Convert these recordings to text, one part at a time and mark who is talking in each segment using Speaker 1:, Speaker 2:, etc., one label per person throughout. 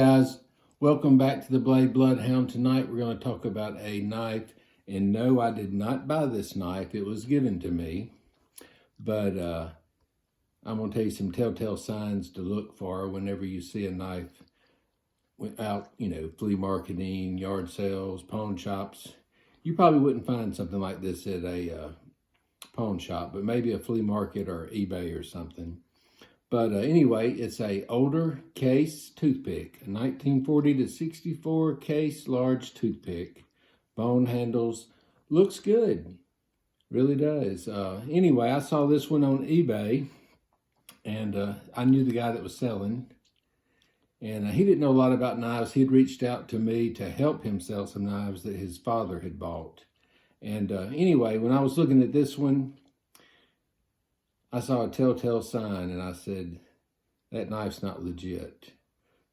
Speaker 1: Guys, welcome back to the Blade Bloodhound. Tonight we're going to talk about a knife, and no, I did not buy this knife. It was given to me, but I'm going to tell you some telltale signs to look for whenever you see a knife out, flea marketing, yard sales, pawn shops. You probably wouldn't find something like this at a pawn shop, but maybe a flea market or eBay or something. But anyway, it's a older case toothpick, a 1940 to 64 case large toothpick. Bone handles, looks good, really does. Anyway, I saw this one on eBay, and I knew the guy that was selling. And he didn't know a lot about knives. He had reached out to me to help him sell some knives that his father had bought. And anyway, when I was looking at this one, I saw a telltale sign, and I said, that knife's not legit.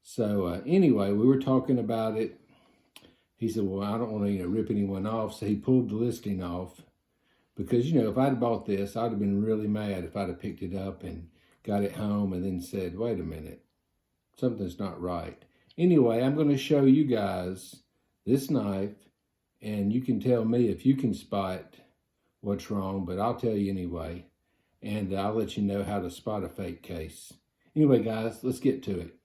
Speaker 1: So anyway, we were talking about it. He said, well, I don't want to rip anyone off. So he pulled the listing off because, if I'd bought this, I'd have been really mad if I'd have picked it up and got it home and then said, wait a minute, something's not right. Anyway, I'm going to show you guys this knife, and you can tell me if you can spot what's wrong, but I'll tell you anyway. And I'll let you know how to spot a fake case. Anyway, guys, let's get to it.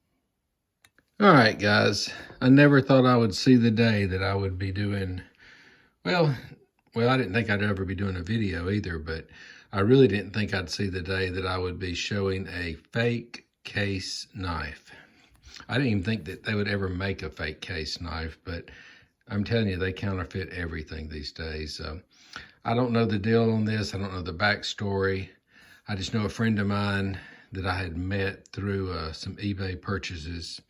Speaker 1: All right, guys. I never thought I would see the day that I would be doing, well, I didn't think I'd ever be doing a video either, but I really didn't think I'd see the day that I would be showing a fake case knife. I didn't even think that they would ever make a fake case knife, but I'm telling you, they counterfeit everything these days. I don't know the deal on this. I don't know the backstory. I just know a friend of mine that I had met through some eBay purchases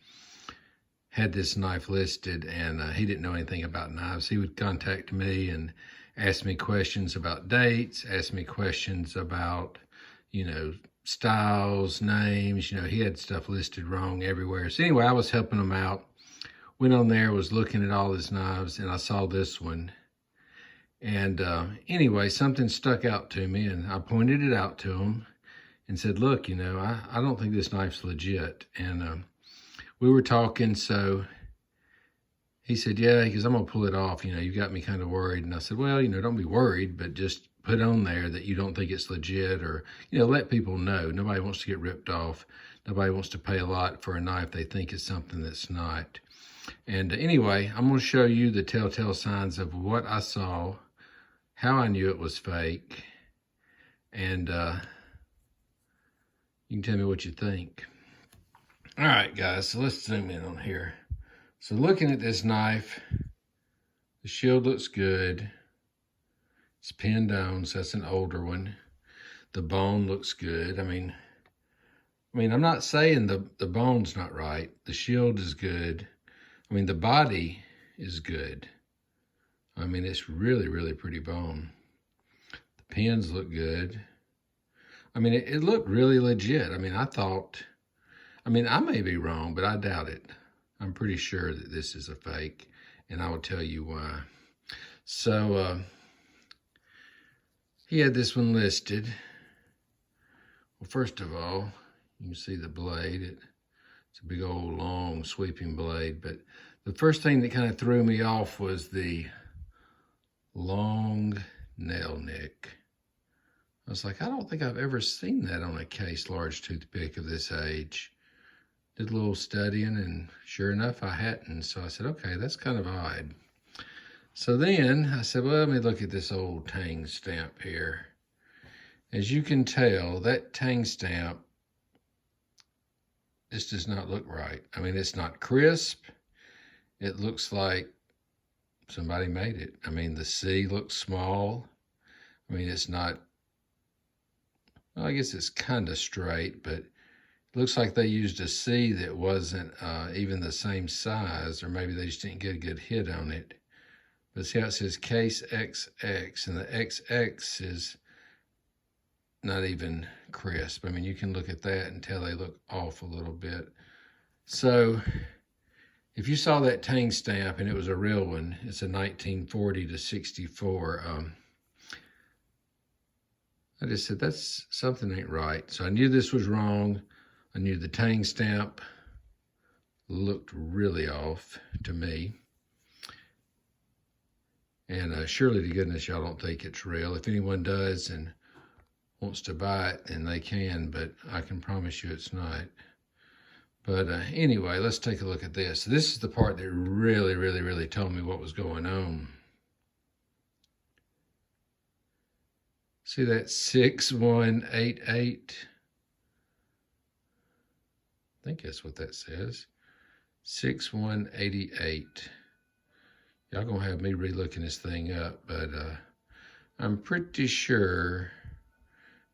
Speaker 1: had this knife listed, and he didn't know anything about knives. He would contact me and ask me questions about dates, ask me questions about, styles, names. He had stuff listed wrong everywhere. So anyway, I was helping him out. Went on there, was looking at all his knives, and I saw this one. And anyway, something stuck out to me, and I pointed it out to him and said, look, I don't think this knife's legit. And we were talking, so he said, yeah, because I'm going to pull it off. You got me kind of worried. And I said, well, don't be worried, but just put on there that you don't think it's legit, or, let people know. Nobody wants to get ripped off. Nobody wants to pay a lot for a knife they think is something that's not. And anyway, I'm going to show you the telltale signs of what I saw, how I knew it was fake, and you can tell me what you think. All right, guys, so let's zoom in on here. So looking at this knife, the shield looks good. It's pinned on, so that's an older one. The bone looks good. I mean, I'm not saying the bone's not right. The shield is good. The body is good. It's really, really pretty bone. The pins look good. It looked really legit. I thought, I may be wrong, but I doubt it. I'm pretty sure that this is a fake, and I will tell you why. So, he had this one listed. Well, first of all, you can see the blade. It's a big old, long, sweeping blade, but the first thing that kind of threw me off was the long nail nick. I was like, I don't think I've ever seen that on a case large toothpick of this age. Did a little studying, and sure enough, I hadn't. So I said, okay, that's kind of odd. So then I said, well, let me look at this old tang stamp here. As you can tell, that tang stamp, this does not look right. It's not crisp. It looks like somebody made it. The C looks small. It's not, well, I guess it's kind of straight, but it looks like they used a C that wasn't even the same size, or maybe they just didn't get a good hit on it. But see how it says case XX, and the XX is not even crisp. You can look at that and tell they look off a little bit. So if you saw that tang stamp and it was a real one, it's a 1940 to 64. I just said, that's something ain't right. So I knew this was wrong. I knew the tang stamp looked really off to me. And surely to goodness y'all don't think it's real. If anyone does and wants to buy it, then they can, but I can promise you it's not. But anyway, let's take a look at this. This is the part that really told me what was going on. See that 6188? I think that's what that says. 6188. Y'all gonna have me re-looking this thing up, but I'm pretty sure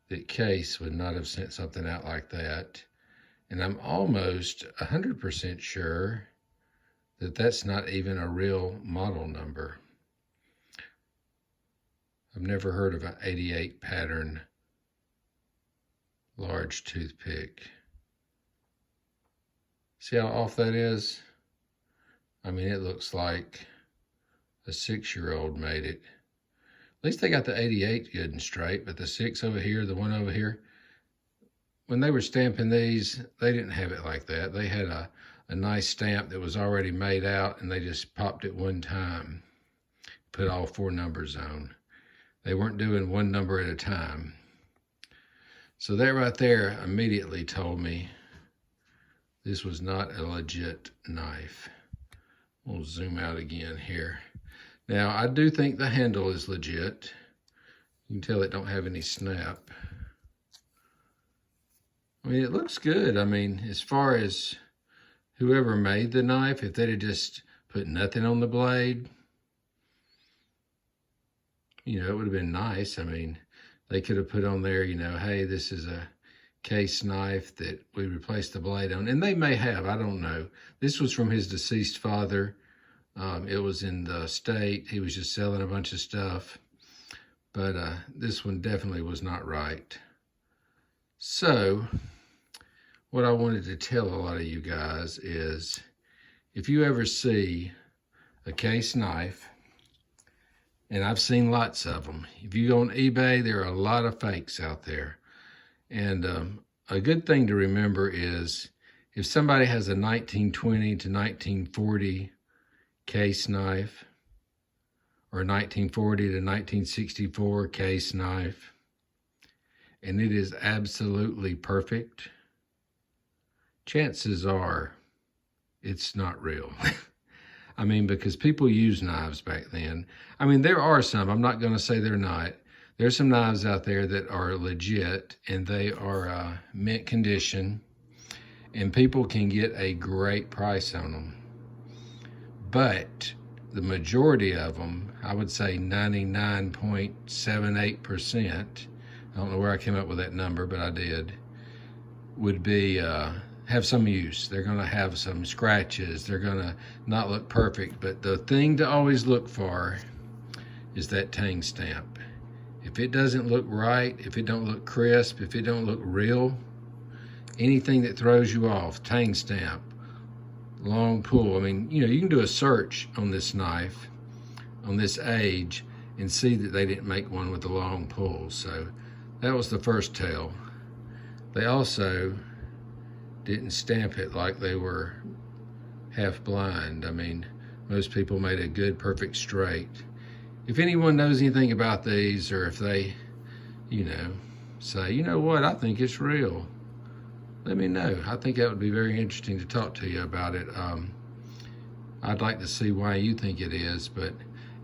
Speaker 1: that Case would not have sent something out like that. And I'm almost 100% sure that that's not even a real model number. I've never heard of an 88 pattern large toothpick. See how off that is? I mean, it looks like a 6-year-old made it. At least they got the 88 good and straight, but the 6 over here, the one over here, when they were stamping these, they didn't have it like that. They had a nice stamp that was already made out, and they just popped it one time, put all 4 numbers on. They weren't doing one number at a time. So that right there immediately told me this was not a legit knife. We'll zoom out again here. Now, I do think the handle is legit. You can tell it don't have any snap. I mean, it looks good. I mean, as far as whoever made the knife, if they'd have just put nothing on the blade, you know, it would have been nice. I mean, they could have put on there, you know, hey, this is a Case knife that we replaced the blade on. And they may have, I don't know. This was from his deceased father. It was in the state. He was just selling a bunch of stuff. But this one definitely was not right. So, what I wanted to tell a lot of you guys is, if you ever see a Case knife, and I've seen lots of them. If you go on eBay, there are a lot of fakes out there. And a good thing to remember is, if somebody has a 1920 to 1940 Case knife, or a 1940 to 1964 Case knife, and it is absolutely perfect, chances are it's not real. I mean, because people used knives back then. I mean, there are some, I'm not going to say they're not. There's some knives out there that are legit, and they are mint condition, and people can get a great price on them. But the majority of them, I would say 99.78%, I don't know where I came up with that number, but I did, would be have some use. They're gonna have some scratches. They're gonna not look perfect, but the thing to always look for is that tang stamp. If it doesn't look right, if it don't look crisp, if it don't look real, anything that throws you off, tang stamp, long pull. I mean, you know, you can do a search on this knife, on this age, and see that they didn't make one with a long pull. So that was the first tell. They also didn't stamp it like they were half blind. I mean, most people made a good, perfect straight. If anyone knows anything about these, or if they, you know, say, you know what, I think it's real, let me know. I think that would be very interesting to talk to you about it. I'd like to see why you think it is, but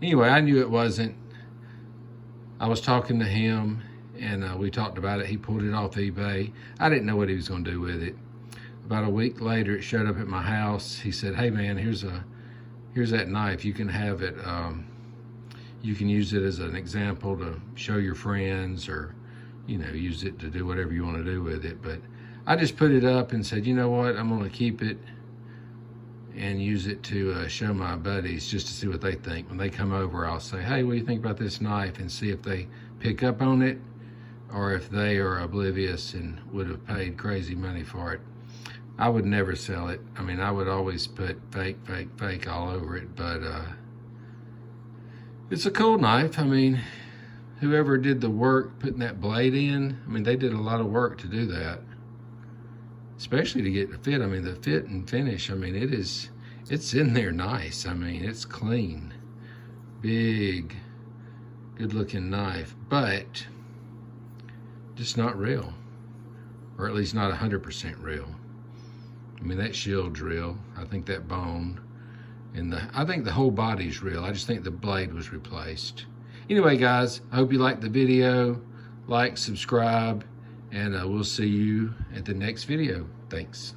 Speaker 1: anyway, I knew it wasn't. I was talking to him, and we talked about it. He pulled it off eBay. I didn't know what he was going to do with it. About a week later, it showed up at my house. He said, hey man, here's that knife. You can have it, you can use it as an example to show your friends, or, you know, use it to do whatever you want to do with it. But I just put it up and said, you know what, I'm going to keep it and use it to show my buddies, just to see what they think. When they come over, I'll say, hey, what do you think about this knife? And see if they pick up on it, or if they are oblivious and would have paid crazy money for it. I would never sell it. I mean, I would always put fake, fake, fake all over it, but it's a cool knife. I mean, whoever did the work putting that blade in, I mean, they did a lot of work to do that. especially to get the fit. I mean, the fit and finish, I mean, it's in there nice. I mean, it's clean, big, good looking knife, but just not real, or at least not 100% real. I mean, that shield's real. I think that bone, and I think the whole body's real. I just think the blade was replaced. Anyway, guys, I hope you liked the video. Like, subscribe, and we'll see you at the next video. Thanks.